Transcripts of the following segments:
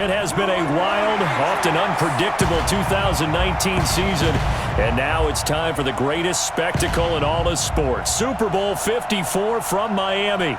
It has been a wild, often unpredictable 2019 season, and now it's time for the greatest spectacle in all of sports. Super Bowl 54 from Miami.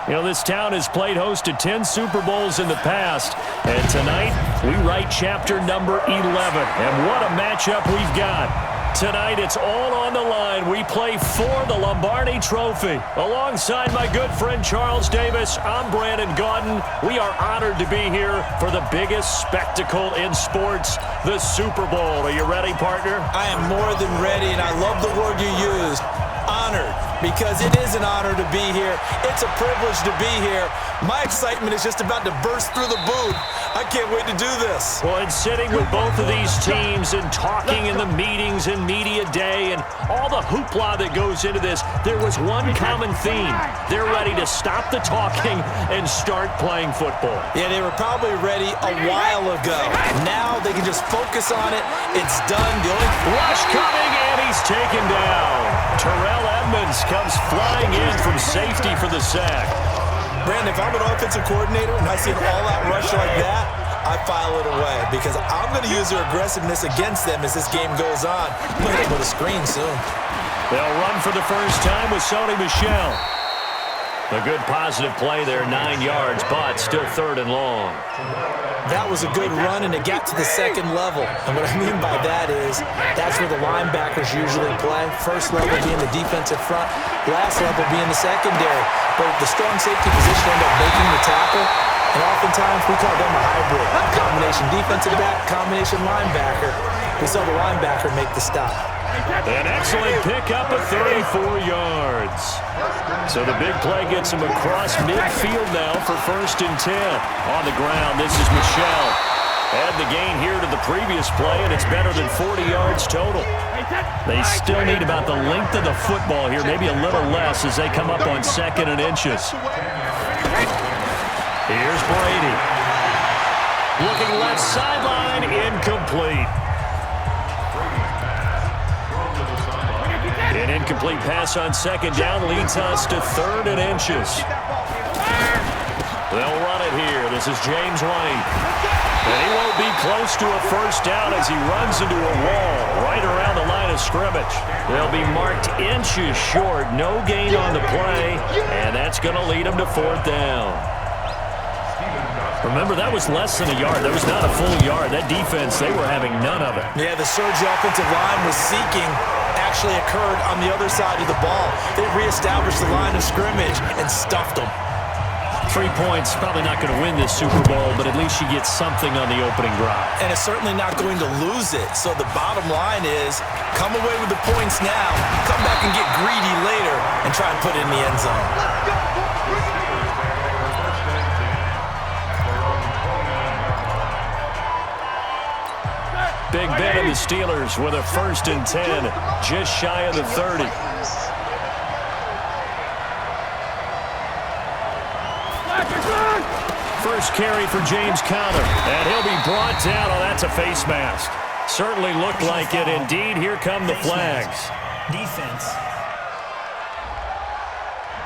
You know, this town has played host to 10 Super Bowls in the past, and tonight we write chapter number 11. And what a matchup we've got. Tonight, it's all on the line. We play for the Lombardi Trophy. Alongside my good friend Charles Davis, I'm Brandon Gaudin. We are honored to be here for the biggest spectacle in sports, the Super Bowl. Are you ready, partner? I am more than ready, and I love the word you used, honored, because it is an honor to be here. It's a privilege to be here. My excitement is just about to burst through the booth. I can't wait to do this. Well, and sitting with both of these teams and talking in the meetings and media day and all the hoopla that goes into this, there was one common theme. They're ready to stop the talking and start playing football. Yeah, they were probably ready a while ago. Now they can just focus on it. It's done. The only rush coming, and he's taken down. Terrell Edmonds comes flying in from safety for the sack. Brandon, if I'm an offensive coordinator and I see an all-out rush like that, I file it away because I'm going to use their aggressiveness against them as this game goes on. I'm going to hit with a screen soon. They'll run for the first time with Sony Michel. A good positive play there, 9 yards, but still third and long. That was a good run, and it got to the second level. And what I mean by that is that's where the linebackers usually play. First level being the defensive front, last level being the secondary. But the strong safety position ended up making the tackle, and oftentimes we call them a hybrid. Combination defensive back, combination linebacker. We saw the linebacker make the stop. An excellent pickup of 34 yards. So the big play gets him across midfield now for 1st and 10. On the ground, this is Michel. Add the gain here to the previous play, and it's better than 40 yards total. They still need about the length of the football here, maybe a little less as they come up on 2nd and inches. Here's Brady. Looking left sideline, incomplete. An incomplete pass on 2nd down leads us to 3rd and inches. They'll run it here. This is James White. And he won't be close to a first down as he runs into a wall right around the line of scrimmage. They'll be marked inches short. No gain on the play, and that's going to lead them to 4th down. Remember, that was less than a yard. That was not a full yard. That defense, they were having none of it. Yeah, the surge the offensive line was seeking actually occurred on the other side of the ball. They reestablished the line of scrimmage and stuffed them. 3 points, probably not going to win this Super Bowl, but at least you get something on the opening drive. And it's certainly not going to lose it. So the bottom line is, come away with the points now, come back and get greedy later, and try and put it in the end zone. Big bet of the Steelers with a 1st and 10, just shy of the 30. First carry for James Conner, and he'll be brought down. Oh, that's a face mask. Certainly looked like it. Indeed, here come the flags. Defense.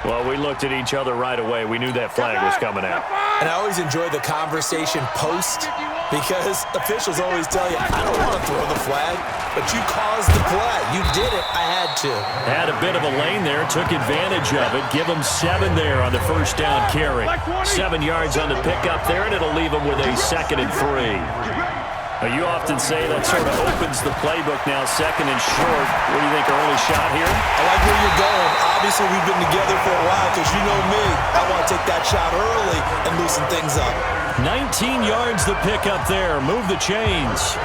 Well, we looked at each other right away. We knew that flag was coming out. And I always enjoy the conversation post because officials always tell you, I don't want to throw the flag, but you caused the play. You did it. I had to. Had a bit of a lane there, took advantage of it. Give them 7 there on the first down carry. 7 yards on the pickup there, and it'll leave them with a 2nd and 3. You often say that sort of opens the playbook now, 2nd and short. What do you think, early shot here? I like where you're going. Obviously, we've been together for a while because you know me. I want to take that shot early and loosen things up. 19 yards the pickup there. Move the chains.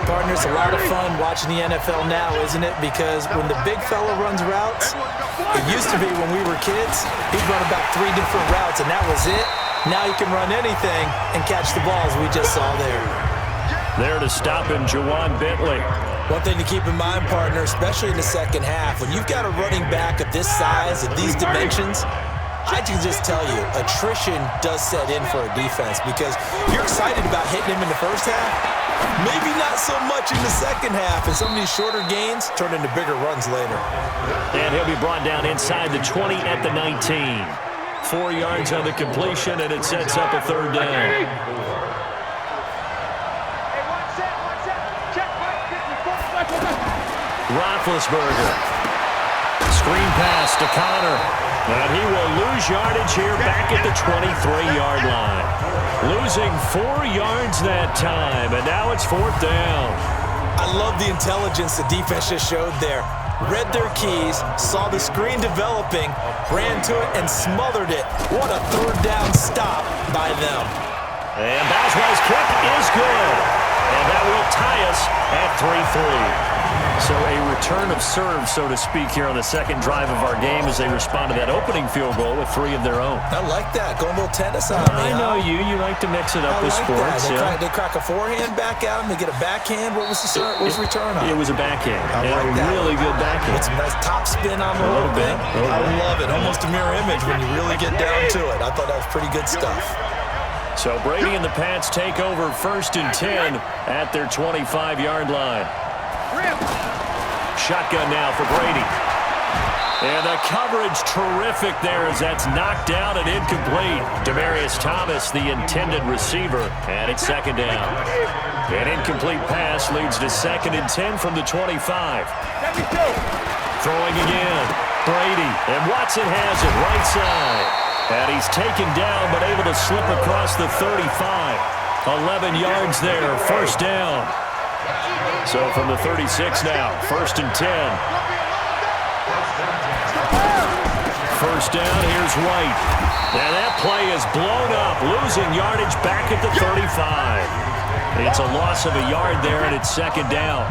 Partner, it's a lot of fun watching the NFL now, isn't it? Because when the big fella runs routes, it used to be when we were kids, he'd run about 3 different routes, and that was it. Now you can run anything and catch the balls we just saw there. There to stop him, Juwan Bentley. One thing to keep in mind, partner, especially in the second half, when you've got a running back of this size and these dimensions, I can just tell you, attrition does set in for a defense because you're excited about hitting him in the first half. Maybe not so much in the second half, and some of these shorter gains turn into bigger runs later. And he'll be brought down inside the 20 at the 19. 4 yards on the completion, and it sets up a 3rd down. Roethlisberger. Screen pass to Connor. And he will lose yardage here back at the 23-yard line. Losing 4 yards that time, and now it's 4th down. I love the intelligence the defense just showed there. Read their keys, saw the screen developing, ran to it, and smothered it. What a 3rd down stop by them. And Boswell's kick is good. And that will tie us at 3-3. So a return of serve, so to speak, here on the second drive of our game as they respond to that opening field goal with 3 of their own. I like that. Going a little tennis on me. I know you. You like to mix it up with sports. They crack a forehand back at them. They get a backhand. What was the return on? It was a backhand. I like that. Really good backhand. With some nice top spin on the little bit. I love it. Almost a mirror image when you really get down to it. I thought that was pretty good stuff. So Brady and the Pats take over 1st and 10 at their 25-yard line. Shotgun now for Brady. And the coverage terrific there as that's knocked down and incomplete. Demaryius Thomas, the intended receiver, and it's 2nd down. An incomplete pass leads to 2nd and 10 from the 25. Throwing again. Brady, and Watson has it right side. And he's taken down but able to slip across the 35. 11 yards there, 1st down. So from the 36 now, 1st and 10. 1st down, here's White. And that play is blown up, losing yardage back at the 35. It's a loss of a yard there, and it's 2nd down.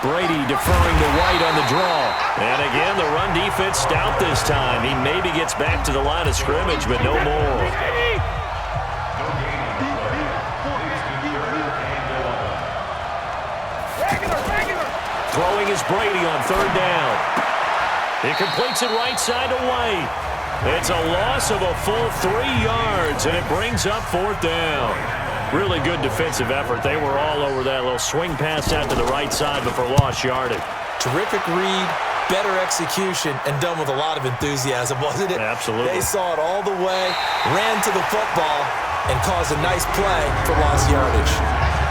Brady deferring to White on the draw. And again, the run defense stout this time. He maybe gets back to the line of scrimmage, but no more. Throwing is Brady on 3rd down. He completes it right side to White. It's a loss of a full 3 yards, and it brings up 4th down. Really good defensive effort. They were all over that little swing pass out to the right side, but for lost yardage. Terrific read, better execution, and done with a lot of enthusiasm, wasn't it? Absolutely. They saw it all the way, ran to the football, and caused a nice play for lost yardage.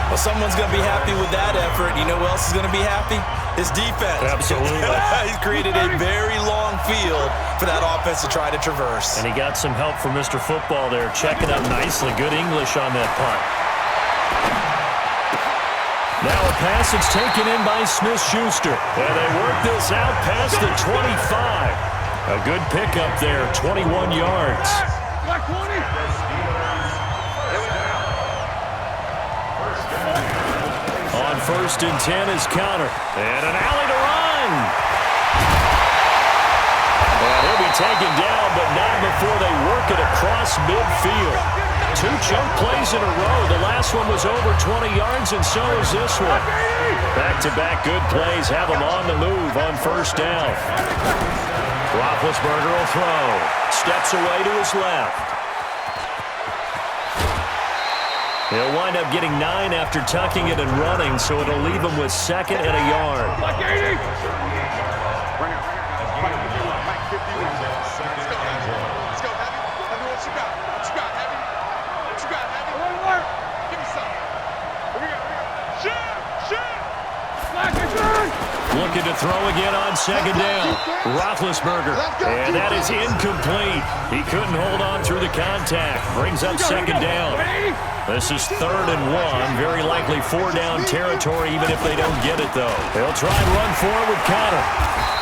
Well, someone's going to be happy with that effort. You know who else is going to be happy? His defense. Absolutely. He's created a very long field for that offense to try to traverse. And he got some help from Mr. Football there, checking up nicely. Good English on that punt. Now a pass that's taken in by Smith-Schuster. And they work this out past the 25. A good pickup there, 21 yards. On 1st and 10 is Connor. And an alley to run. And he'll be taken down, but not before they work it across midfield. 2 chunk plays in a row. The last one was over 20 yards, and so is this one. Back-to-back good plays have them on the move on 1st down. Roethlisberger will throw. Steps away to his left. He'll wind up getting 9 after tucking it and running, so it'll leave him with 2nd and a yard. Looking to throw again on 2nd down. Roethlisberger, and that is incomplete. He couldn't hold on through the contact. Brings up 2nd down. This is 3rd and 1. Very likely 4-down territory, even if they don't get it, though. They'll try and run forward with Connor.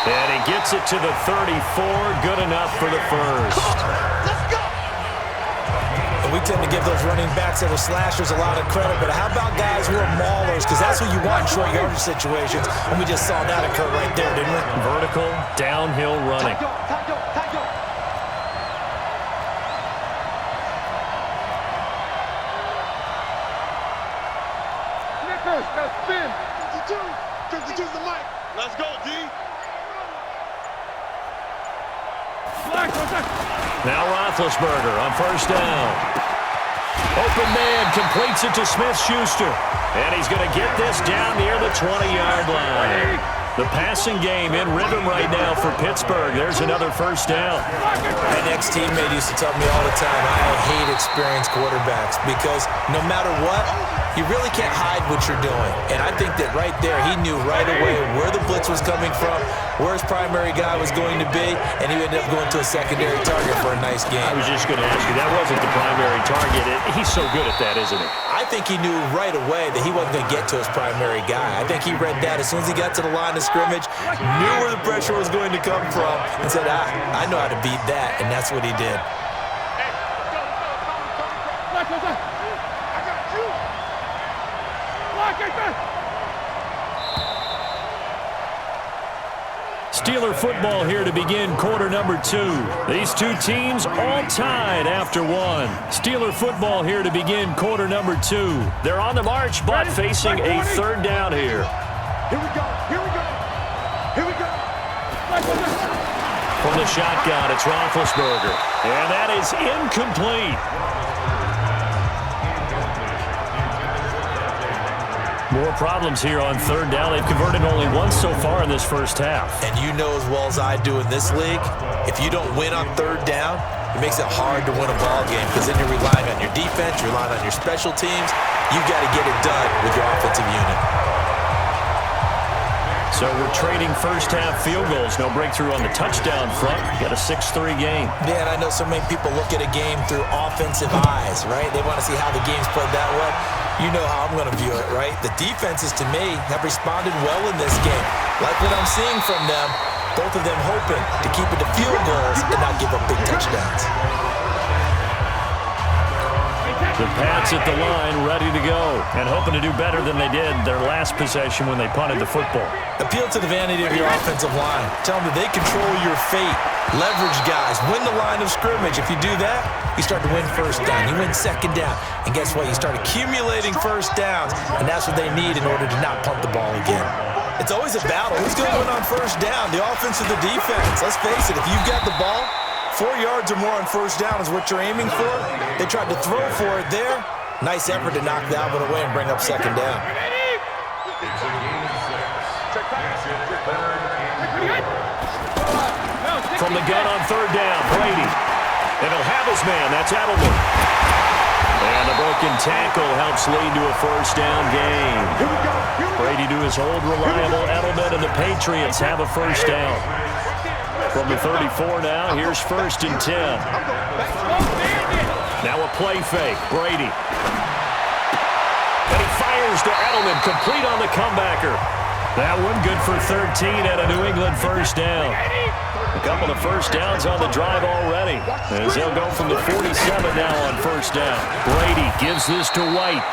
And he gets it to the 34. Good enough for the 1st. We tend to give those running backs that are slashers a lot of credit, but how about guys who are maulers? Because that's what you want in short yardage situations, and we just saw that occur right there, didn't we? Vertical, downhill running. Spin. 52's the mic. Let's go, D. Now Roethlisberger on 1st down. Open man completes it to Smith-Schuster. And he's going to get this down near the 20-yard line. The passing game in rhythm right now for Pittsburgh. There's another first down. My next teammate used to tell me all the time, I hate experienced quarterbacks because no matter what, you really can't hide what you're doing. And I think that right there, he knew right away where the blitz was coming from, where his primary guy was going to be, and he ended up going to a secondary target for a nice game. I was just going to ask you, that wasn't the primary target. He's so good at that, isn't he? I think he knew right away that he wasn't going to get to his primary guy. I think he read that as soon as he got to the line of scrimmage, knew where the pressure was going to come from, and said, I know how to beat that, and that's what he did. Steeler football here to begin quarter number 2. These two teams all tied after one. Steeler football here to begin quarter number 2. They're on the march, but facing a third down here. Here we go. Here we go. Here we go. From the shotgun, it's Roethlisberger. And that is incomplete. More problems here on third down. They've converted only once so far in this first half. And you know as well as I do in this league, if you don't win on third down, it makes it hard to win a ball game because then you're relying on your defense, you're relying on your special teams. You've got to get it done with your offensive unit. So we're trading first half field goals. No breakthrough on the touchdown front. Got a 6-3 game. Dan, I know so many people look at a game through offensive eyes, right? They want to see how the game's played that way. You know how I'm going to view it, right? The defenses, to me, have responded well in this game. Like what I'm seeing from them, both of them hoping to keep it to field goals and not give up big touchdowns. The Pats at the line, ready to go, and hoping to do better than they did their last possession when they punted the football. Appeal to the vanity of your offensive line. Tell them that they control your fate. Leverage guys. Win the line of scrimmage. If you do that, you start to win first down. You win second down. And guess what? You start accumulating first downs, and that's what they need in order to not punt the ball again. It's always a battle. Who's going to win on first down? The offense or the defense? Let's face it. If you've got the ball, 4 yards or more on first down is what you're aiming for. They tried to throw for it there. Nice effort to knock that one away and bring up second down. From the gun on third down, Brady. And he'll have his man. That's Edelman. And the broken tackle helps lead to a first down gain. Brady to his old reliable Edelman, and the Patriots have a first down. From the 34 now, here's 1st and 10. Now a play fake, Brady. And he fires to Edelman, complete on the comebacker. That one good for 13 at a New England first down. A couple of first downs on the drive already, as they'll go from the 47 now on first down. Brady gives this to White.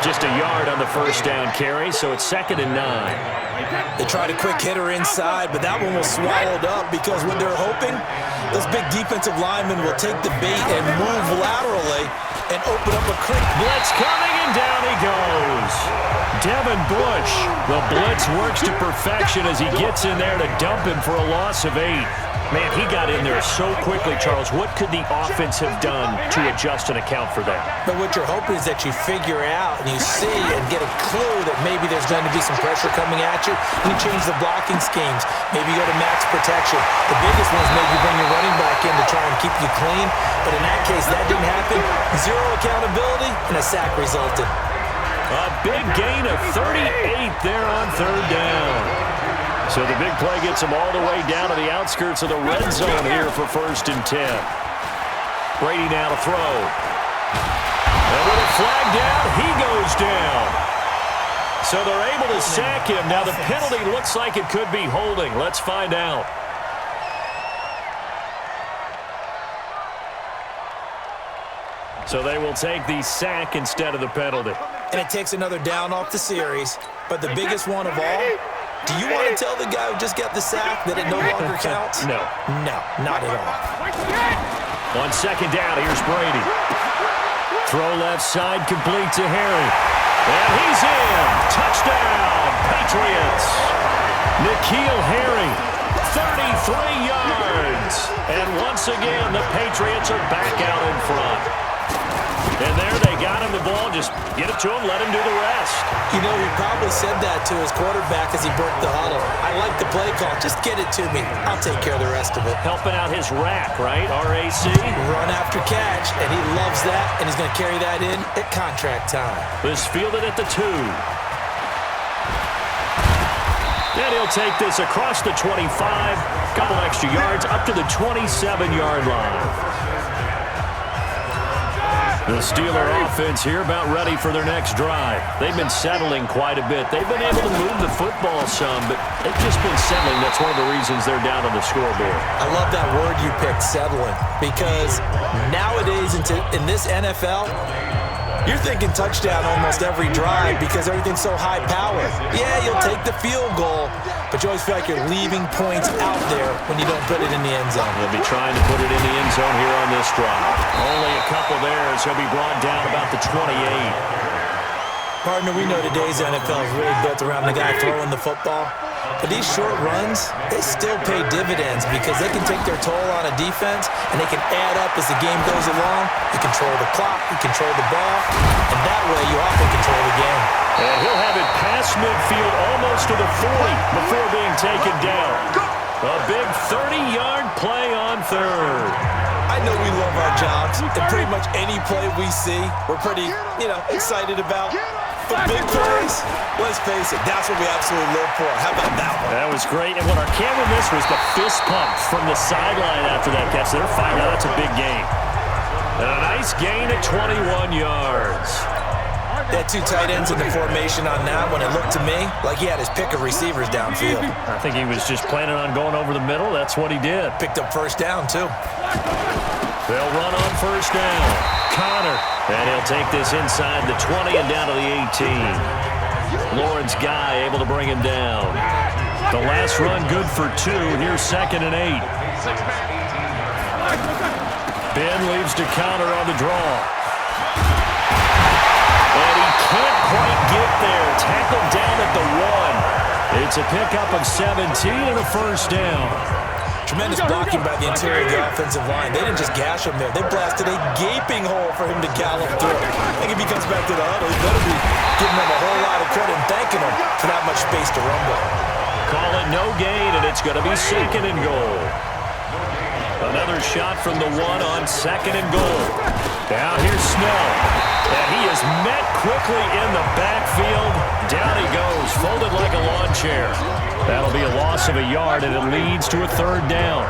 Just a yard on the first down carry, so it's 2nd and 9. They tried a quick hitter inside, but that one was swallowed up because what they're hoping, those big defensive linemen will take the bait and move laterally and open up a quick blitz coming, and down he goes. Devin Bush, the blitz works to perfection as he gets in there to dump him for a loss of 8. Man, he got in there so quickly, Charles. What could the offense have done to adjust and account for that? But what you're hoping is that you figure out and you see and get a clue that maybe there's going to be some pressure coming at you, and you change the blocking schemes. Maybe you go to max protection. The biggest one is maybe bring your running back in to try and keep you clean. But in that case, that didn't happen. Zero accountability, and a sack resulted. A big gain of 38 there on third down. So the big play gets him all the way down to the outskirts of the red zone here for 1st and 10. Brady now to throw. And with a flag down, he goes down. So they're able to sack him. Now the penalty looks like it could be holding. Let's find out. So they will take the sack instead of the penalty. And it takes another down off the series. But the biggest one of all, do you want to tell the guy who just got the sack that it no longer counts? No. No, not at all. On 2nd down, here's Brady. Throw left side, complete to Harry. And he's in. Touchdown, Patriots. N'Keal Harry, 33 yards. And once again, the Patriots are back out in front. And there they got him the ball. Just get it to him, let him do the rest. You know, he probably said that to his quarterback as he broke the huddle. I like the play call. Just get it to me. I'll take care of the rest of it. Helping out his rack, right? RAC. Run after catch, and he loves that, and he's going to carry that in at contract time. This fielded at the 2. And he'll take this across the 25. Couple extra yards up to the 27-yard line. The Steeler offense here about ready for their next drive. They've been settling quite a bit. They've been able to move the football some, but they've just been settling. That's one of the reasons they're down on the scoreboard. I love that word you picked, settling, because nowadays in this NFL, you're thinking touchdown almost every drive because everything's so high power. Yeah, you'll take the field goal, but you always feel like you're leaving points out there when you don't put it in the end zone. He'll be trying to put it in the end zone here on this drive. Only a couple there as he'll be brought down about the 28. Partner, we know today's NFL is really built around the guy throwing the football. But these short runs, they still pay dividends because they can take their toll on a defense and they can add up as the game goes along. You control the clock, you control the ball, and that way you often control the game. And he'll have it past midfield almost to the 40 before being taken down. A big 30-yard play on third. I know we love our jobs, and pretty much any play we see, we're pretty, excited about. But big plays, let's face it, that's what we absolutely live for. How about that one? That was great. And what our camera missed was the fist pump from the sideline after that catch. They're fired out. That's a big gain. And a nice gain at 21 yards. They had 2 tight ends in the formation on that one. It looked to me like he had his pick of receivers downfield. I think he was just planning on going over the middle. That's what he did. Picked up first down, too. They'll run on first down. Connor. And he'll take this inside the 20 and down to the 18. Lawrence Guy able to bring him down. The last run good for 2. Here's 2nd and 8. Ben leaves to Connor on the draw. And he can't quite get there. Tackled down at the 1. It's a pickup of 17 and a first down. Tremendous blocking by the interior of the offensive line. They didn't just gash him there. They blasted a gaping hole for him to gallop through. I think if he comes back to the huddle, he better be giving him a whole lot of credit and thanking him for that much space to rumble. Call it no gain, and it's going to be 2nd and goal. Another shot from the 1 on 2nd and goal. Now here's Snell. And he is met quickly in the backfield. Down he goes, folded like a lawn chair. That'll be a loss of a yard, and it leads to a 3rd down.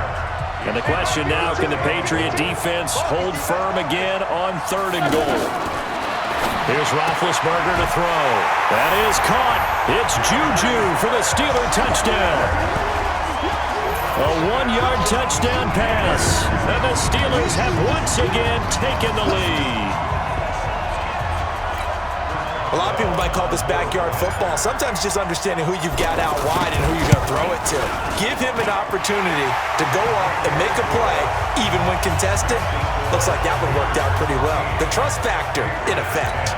And the question now, can the Patriot defense hold firm again on 3rd and goal? Here's Roethlisberger to throw. That is caught. It's Juju for the Steeler touchdown. A 1-yard touchdown pass. And the Steelers have once again taken the lead. A lot of people might call this backyard football. Sometimes just understanding who you've got out wide and who you're going to throw it to. Give him an opportunity to go up and make a play, even when contested. Looks like that one worked out pretty well. The trust factor, in effect.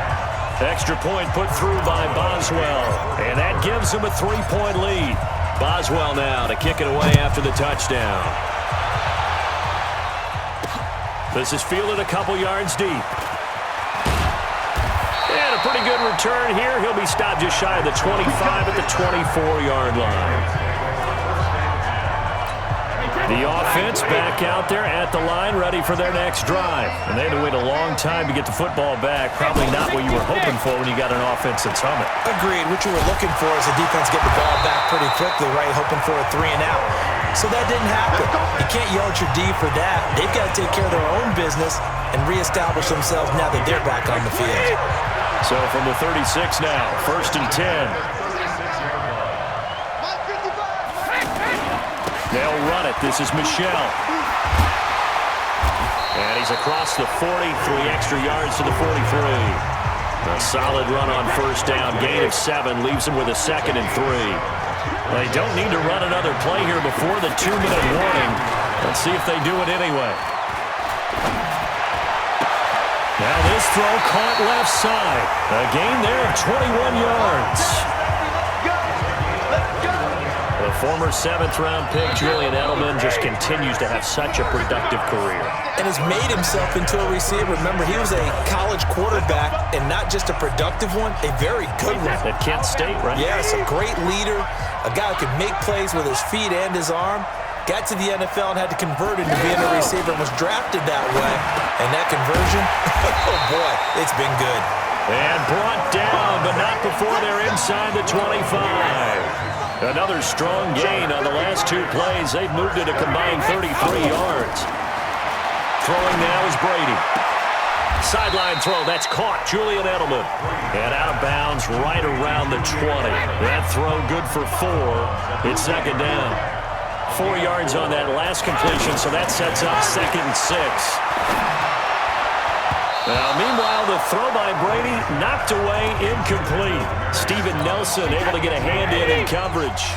Extra point put through by Boswell. And that gives him a 3-point lead. Boswell now to kick it away after the touchdown. This is fielded a couple yards deep. And a pretty good return here. He'll be stopped just shy of the 25 at the 24-yard line. The offense back out there at the line, ready for their next drive. And they had to wait a long time to get the football back. Probably not what you were hoping for when you got an offense that's humming. Agreed. What you were looking for is the defense getting the ball back pretty quickly, right? Hoping for a 3 and out. So that didn't happen. You can't yell at your D for that. They've got to take care of their own business and reestablish themselves now that they're back on the field. So from the 36 now, 1st and 10. They'll run it. This is Michelle. And he's across the 40, 3 extra yards to the 43. A solid run on first down. Gain of 7 leaves him with a 2nd and 3. They don't need to run another play here before the 2-minute warning. Let's see if they do it anyway. Now this throw caught left side. A gain there of 21 yards. The Former 7th-round pick Julian Edelman just continues to have such a productive career. And has made himself into a receiver. Remember, he was a college quarterback, and not just a productive one, a very good one. At Kent State, right? Yes, a great leader, a guy who could make plays with his feet and his arm. Got to the NFL and had to convert into being a receiver and was drafted that way. And that conversion, oh boy, it's been good. And brought down, but not before they're inside the 25. Another strong gain on the last 2 plays. They've moved it a combined 33 yards. Throwing now is Brady. Sideline throw, that's caught. Julian Edelman. And out of bounds right around the 20. That throw good for 4. It's second down. 4 yards on that last completion, so that sets up 2nd and 6. Now, meanwhile, the throw by Brady knocked away, incomplete. Steven Nelson able to get a hand in coverage.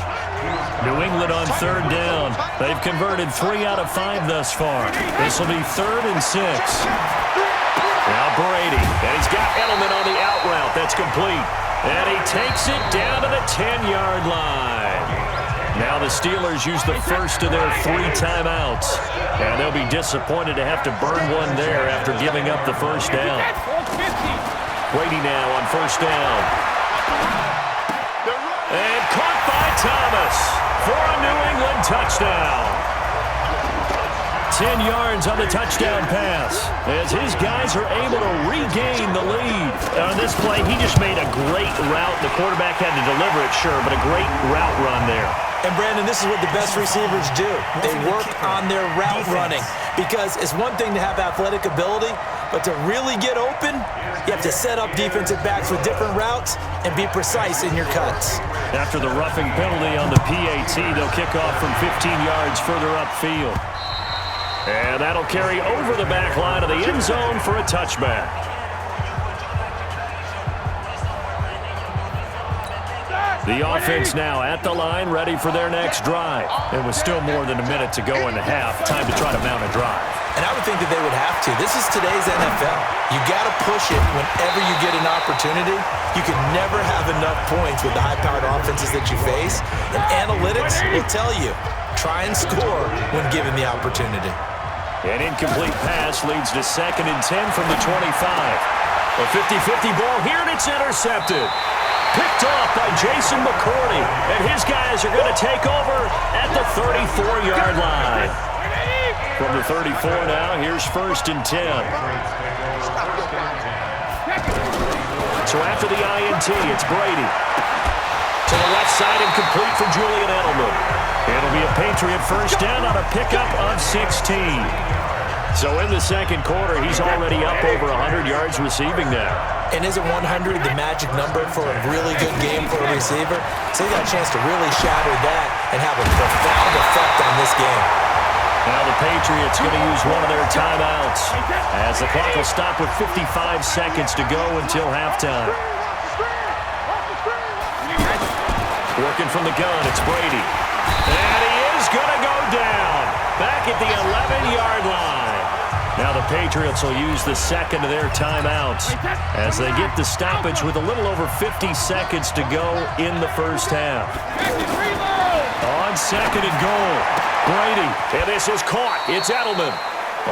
New England on 3rd down. They've converted 3 out of 5 thus far. This will be 3rd and 6. Now Brady, and he's got Edelman on the out route. That's complete. And he takes it down to the 10-yard line. Now the Steelers use the first of their 3 timeouts. And they'll be disappointed to have to burn one there after giving up the first down. Brady now on 1st down. And caught by Thomas for a New England touchdown. 10 yards on the touchdown pass as his guys are able to regain the lead. On this play, he just made a great route. The quarterback had to deliver it, sure, but a great route run there. And, Brandon, this is what the best receivers do. They work on their route running because it's one thing to have athletic ability, but to really get open, you have to set up defensive backs with different routes and be precise in your cuts. After the roughing penalty on the PAT, they'll kick off from 15 yards further upfield. And that'll carry over the back line of the end zone for a touchback. The offense now at the line, ready for their next drive. And with still more than a minute to go in the half, time to try to mount a drive. And I would think that they would have to. This is today's NFL. You got to push it whenever you get an opportunity. You can never have enough points with the high-powered offenses that you face. And analytics will tell you, try and score when given the opportunity. An incomplete pass leads to 2nd and 10 from the 25. A 50-50 ball here, and it's intercepted. Picked off by Jason McCourty, and his guys are going to take over at the 34-yard line. From the 34 now, here's 1st and 10. So after the INT, it's Brady. To the left side and complete for Julian Edelman. It'll be a Patriot 1st down on a pickup of 16. So in the 2nd quarter, he's already up over 100 yards receiving now. And isn't 100 the magic number for a really good game for a receiver? So he got a chance to really shatter that and have a profound effect on this game. Now the Patriots going to use one of their timeouts as the clock will stop with 55 seconds to go until halftime. Working from the gun, it's Brady. And he is going to go down back at the 11-yard line. Now the Patriots will use the 2nd of their timeouts as they get the stoppage with a little over 50 seconds to go in the 1st half. On 2nd and goal, Brady, and this is caught. It's Edelman.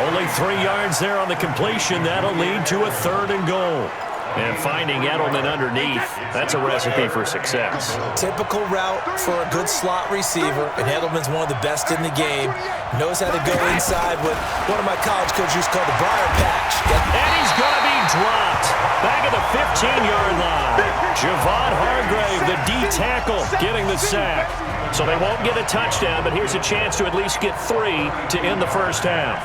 Only 3 yards there on the completion. That'll lead to a 3rd and goal. And finding Edelman underneath, that's a recipe for success. Typical route for a good slot receiver, and Edelman's one of the best in the game. Knows how to go inside with one of my college coaches called the Briar Patch. And he's going to be dropped back at the 15-yard line. Javon Hargrave, the D tackle, getting the sack. So they won't get a touchdown, but here's a chance to at least get 3 to end the 1st half.